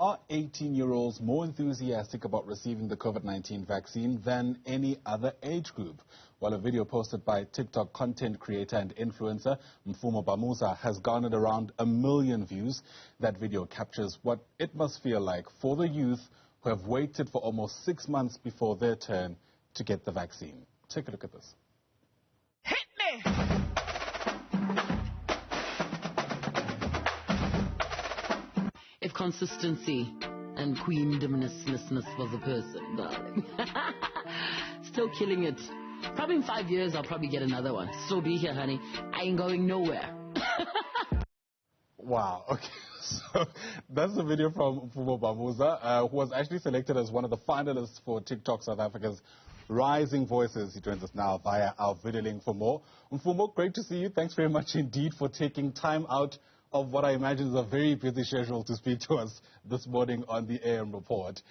Are 18-year-olds more enthusiastic about receiving the COVID-19 vaccine than any other age group? Well, a video posted by TikTok content creator and influencer Mfumo Bamuza has garnered around 1 million views. That video captures what it must feel like for the youth who have waited for almost 6 months before their turn to get the vaccine. Take a look at this. Hit me! If consistency and queendomousness was a person, darling. Still killing it. Probably in 5 years, I'll probably get another one. Still be here, honey. I ain't going nowhere. Wow. Okay. So that's the video from Mfumo Bamuza, who was actually selected as one of the finalists for TikTok South Africa's Rising Voices. He joins us now via our video link for more. Mfumo, great to see you. Thanks very much indeed for taking time out of what I imagine is a very busy schedule to speak to us this morning on the AM Report.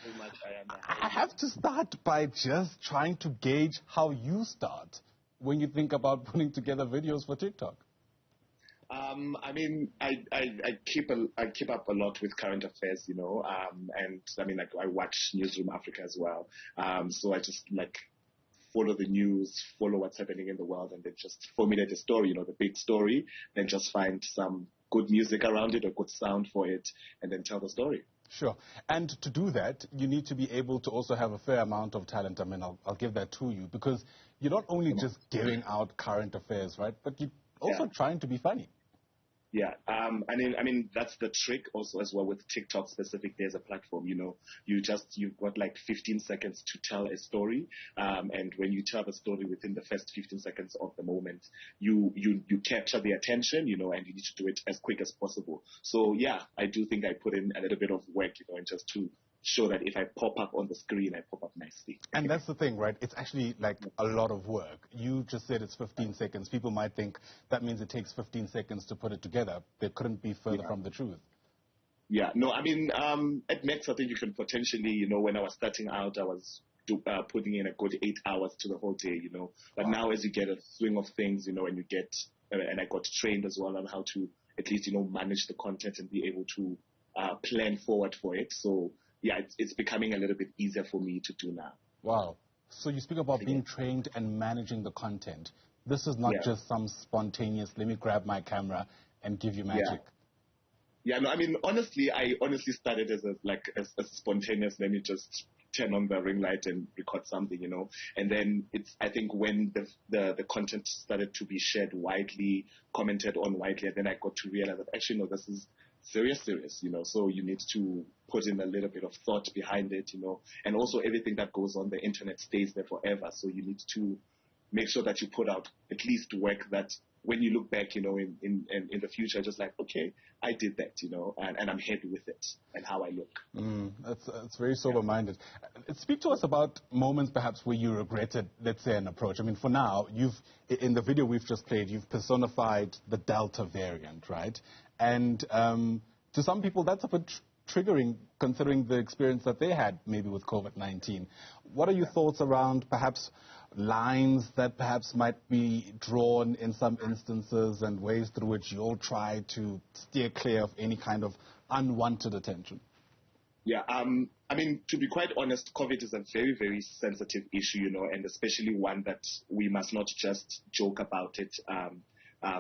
I have to start by just trying to gauge how you start when you think about putting together videos for TikTok. I mean, I keep up a lot with current affairs, you know, and I mean, like I watch Newsroom Africa as well. So I just like follow the news, follow what's happening in the world, and then just formulate a story, you know, the big story, then just find some good music around it or good sound for it, and then tell the story. Sure. And to do that, you need to be able to also have a fair amount of talent. I mean, I'll give that to you, because you're not only just giving out current affairs, right, but you're also trying to be funny. Yeah, I mean that's the trick also as well with TikTok specifically as a platform. You know, you've got like 15 seconds to tell a story, and when you tell the story within the first 15 seconds of the moment, you capture the attention, you know, and you need to do it as quick as possible. So yeah, I do think I put in a little bit of work, you know, and just to show that if I pop up on the screen, I pop up nicely. And that's the thing, right? It's actually like a lot of work. You just said it's 15 seconds. People might think that means it takes 15 seconds to put it together. They couldn't be further from the truth. Yeah, no, I mean, at Max, I think you can potentially, you know, when I was starting out, I was putting in a good 8 hours to the whole day, you know. But now as you get a swing of things, you know, and you get, and I got trained as well on how to at least, you know, manage the content and be able to plan forward for it. So, yeah, it's becoming a little bit easier for me to do now. Wow. So you speak about being trained and managing the content. This is not just some spontaneous, let me grab my camera and give you magic. Yeah, no, I mean, honestly, I started as a spontaneous, let me just turn on the ring light and record something, you know. And then I think when the content started to be shared widely, commented on widely, and then I got to realize that actually, no, this is serious, you know, so you need to put in a little bit of thought behind it, you know, and also everything that goes on the internet stays there forever, so you need to make sure that you put out at least work that when you look back, you know, in the future, just like, okay, I did that, you know, and I'm happy with it and how I look. That's very sober-minded. Speak to us about moments perhaps where you regretted, let's say, an approach. I mean, for now, in the video we've just played, you've personified the Delta variant, right? And to some people, that's a bit triggering, considering the experience that they had maybe with COVID-19. What are your thoughts around perhaps lines that perhaps might be drawn in some instances and ways through which you'll try to steer clear of any kind of unwanted attention? Yeah, I mean, to be quite honest, COVID is a very, very sensitive issue, you know, and especially one that we must not just joke about it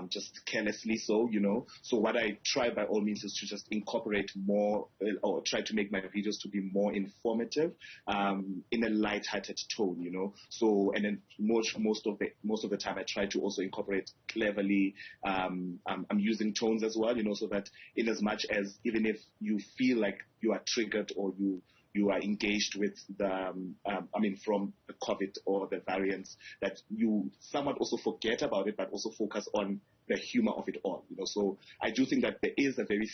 just carelessly so, you know. So what I try by all means is to just incorporate more or try to make my videos to be more informative in a light-hearted tone, you know. So, and then most of the time I try to also incorporate cleverly. I'm using tones as well, you know, so that in as much as even if you feel like you are triggered or you are engaged with from the COVID or the variants, that you somewhat also forget about it, but also focus on the humor of it all, you know. So I do think that it's a very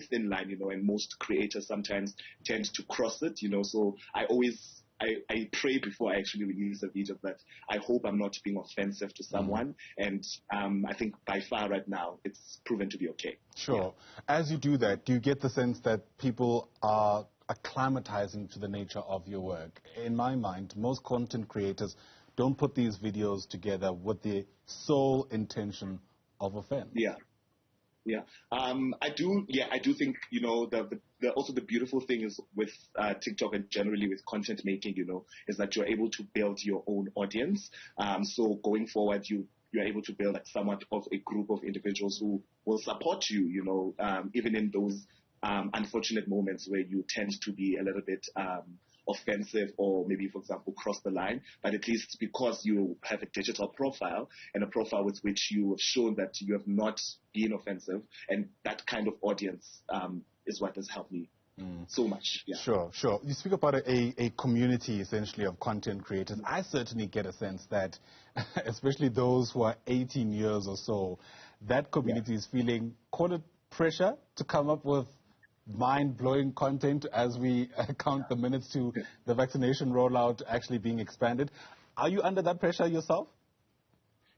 thin line, you know, and most creators sometimes tend to cross it, you know. So I pray before I actually release a video that I hope I'm not being offensive to someone. And I think by far right now, it's proven to be okay. Sure. Yeah. As you do that, do you get the sense that people are acclimatizing to the nature of your work? In my mind, most content creators don't put these videos together with the sole intention of offense. Yeah. Yeah. I do think, also the beautiful thing is with TikTok and generally with content making, is that you're able to build your own audience. So going forward, you're able to build like somewhat of a group of individuals who will support you, even in those unfortunate moments where you tend to be a little bit offensive or maybe, for example, cross the line. But at least because you have a digital profile and a profile with which you have shown that you have not been offensive, and that kind of audience is what has helped me so much. Yeah. Sure. You speak about a community, essentially, of content creators. I certainly get a sense that, especially those who are 18 years or so, that community is feeling, call it pressure, to come up with mind-blowing content as we count the minutes to the vaccination rollout actually being expanded. Are you under that pressure yourself?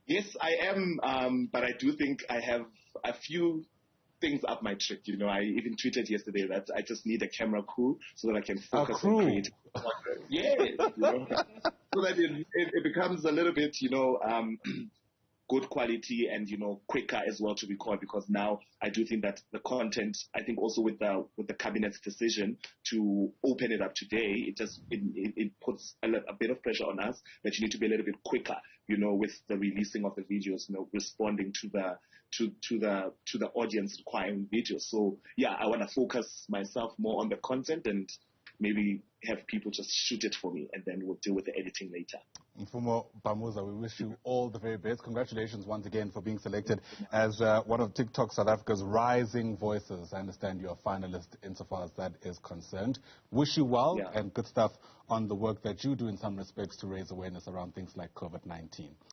Yes, I am, but I do think I have a few things up my trick. I even tweeted yesterday that I just need a camera crew so that I can focus on creating content. Yes, so that it becomes a little bit, good quality and quicker as well to record, because now I do think that the content, I think also with the cabinet's decision to open it up today, it puts a bit of pressure on us that you need to be a little bit quicker, with the releasing of the videos, responding to the audience requiring videos. So yeah, I want to focus myself more on the content and maybe have people just shoot it for me, and then we'll deal with the editing later. Mfumo Bamuza, we wish you all the very best. Congratulations once again for being selected as one of TikTok South Africa's rising voices. I understand you're a finalist insofar as that is concerned. Wish you well and good stuff on the work that you do in some respects to raise awareness around things like COVID-19.